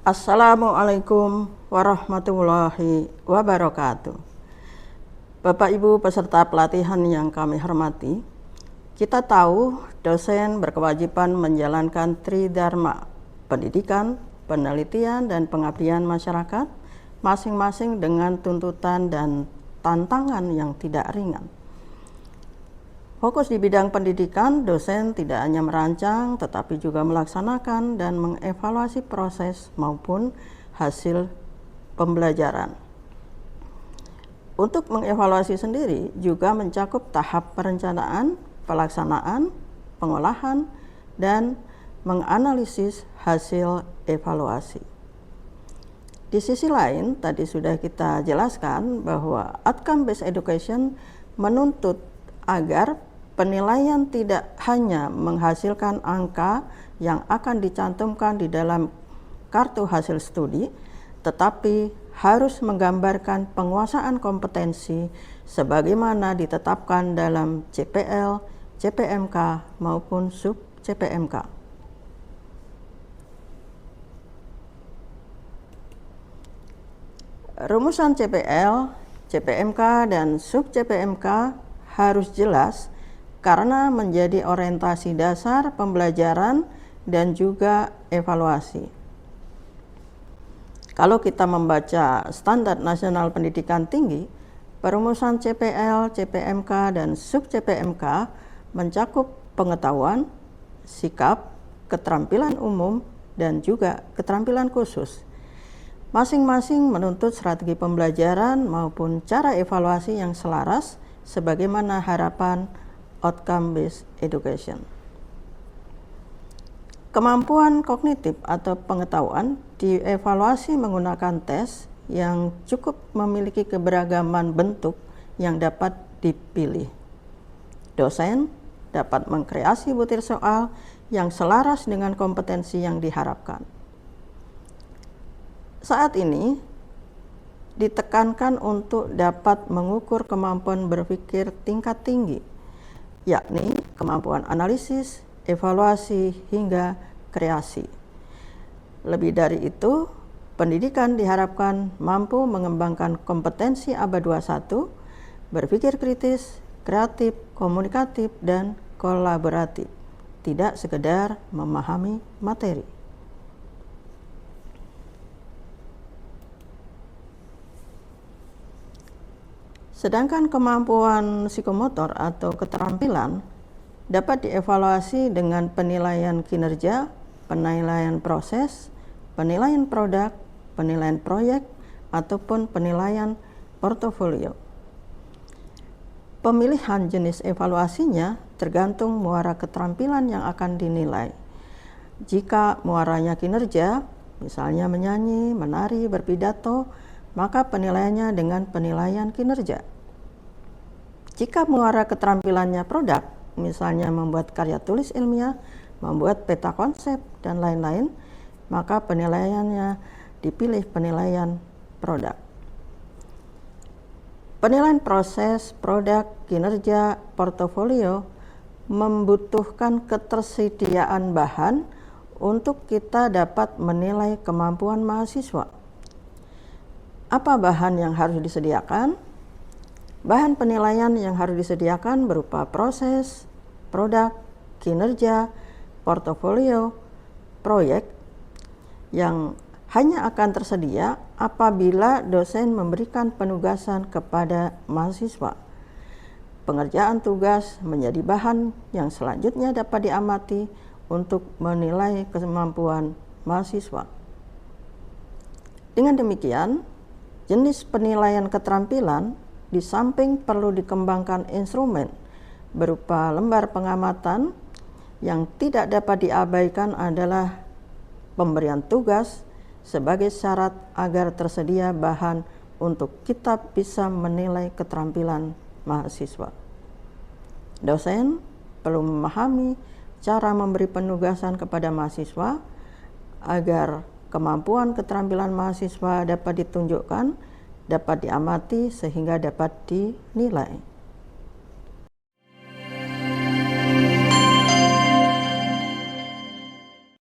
Assalamualaikum warahmatullahi wabarakatuh. Bapak Ibu peserta pelatihan yang kami hormati, kita tahu dosen berkewajiban menjalankan tridharma, pendidikan, penelitian, dan pengabdian masyarakat, masing-masing dengan tuntutan dan tantangan yang tidak ringan. Fokus di bidang pendidikan, dosen tidak hanya merancang tetapi juga melaksanakan dan mengevaluasi proses maupun hasil pembelajaran. Untuk mengevaluasi sendiri juga mencakup tahap perencanaan, pelaksanaan, pengolahan, dan menganalisis hasil evaluasi. Di sisi lain, tadi sudah kita jelaskan bahwa outcome-based education menuntut agar penilaian tidak hanya menghasilkan angka yang akan dicantumkan di dalam kartu hasil studi, tetapi harus menggambarkan penguasaan kompetensi sebagaimana ditetapkan dalam CPL, CPMK maupun sub-CPMK. Rumusan CPL, CPMK, dan sub-CPMK harus jelas karena menjadi orientasi dasar pembelajaran dan juga evaluasi. Kalau kita membaca Standar Nasional Pendidikan Tinggi, perumusan CPL, CPMK, dan sub-CPMK mencakup pengetahuan, sikap, keterampilan umum, dan juga keterampilan khusus. Masing-masing menuntut strategi pembelajaran maupun cara evaluasi yang selaras sebagaimana harapan outcome-based education. Kemampuan kognitif atau pengetahuan dievaluasi menggunakan tes yang cukup memiliki keberagaman bentuk yang dapat dipilih. Dosen dapat mengkreasi butir soal yang selaras dengan kompetensi yang diharapkan. Saat ini ditekankan untuk dapat mengukur kemampuan berpikir tingkat tinggi, yakni kemampuan analisis, evaluasi, hingga kreasi. Lebih dari itu, pendidikan diharapkan mampu mengembangkan kompetensi ABA 21, berpikir kritis, kreatif, komunikatif, dan kolaboratif, tidak sekedar memahami materi. Sedangkan kemampuan psikomotor atau keterampilan dapat dievaluasi dengan penilaian kinerja, penilaian proses, penilaian produk, penilaian proyek, ataupun penilaian portofolio. Pemilihan jenis evaluasinya tergantung muara keterampilan yang akan dinilai. Jika muaranya kinerja, misalnya menyanyi, menari, berpidato, maka penilaiannya dengan penilaian kinerja. Jika muara keterampilannya produk, misalnya membuat karya tulis ilmiah, membuat peta konsep, dan lain-lain, maka penilaiannya dipilih penilaian produk. Penilaian proses, produk, kinerja, portofolio membutuhkan ketersediaan bahan untuk kita dapat menilai kemampuan mahasiswa. Apa bahan yang harus disediakan? Bahan penilaian yang harus disediakan berupa proses, produk, kinerja, portofolio, proyek yang hanya akan tersedia apabila dosen memberikan penugasan kepada mahasiswa. Pengerjaan tugas menjadi bahan yang selanjutnya dapat diamati untuk menilai kemampuan mahasiswa. Dengan demikian, jenis penilaian keterampilan di samping perlu dikembangkan instrumen berupa lembar pengamatan, yang tidak dapat diabaikan adalah pemberian tugas sebagai syarat agar tersedia bahan untuk kita bisa menilai keterampilan mahasiswa. Dosen perlu memahami cara memberi penugasan kepada mahasiswa agar kemampuan keterampilan mahasiswa dapat ditunjukkan, dapat diamati, sehingga dapat dinilai.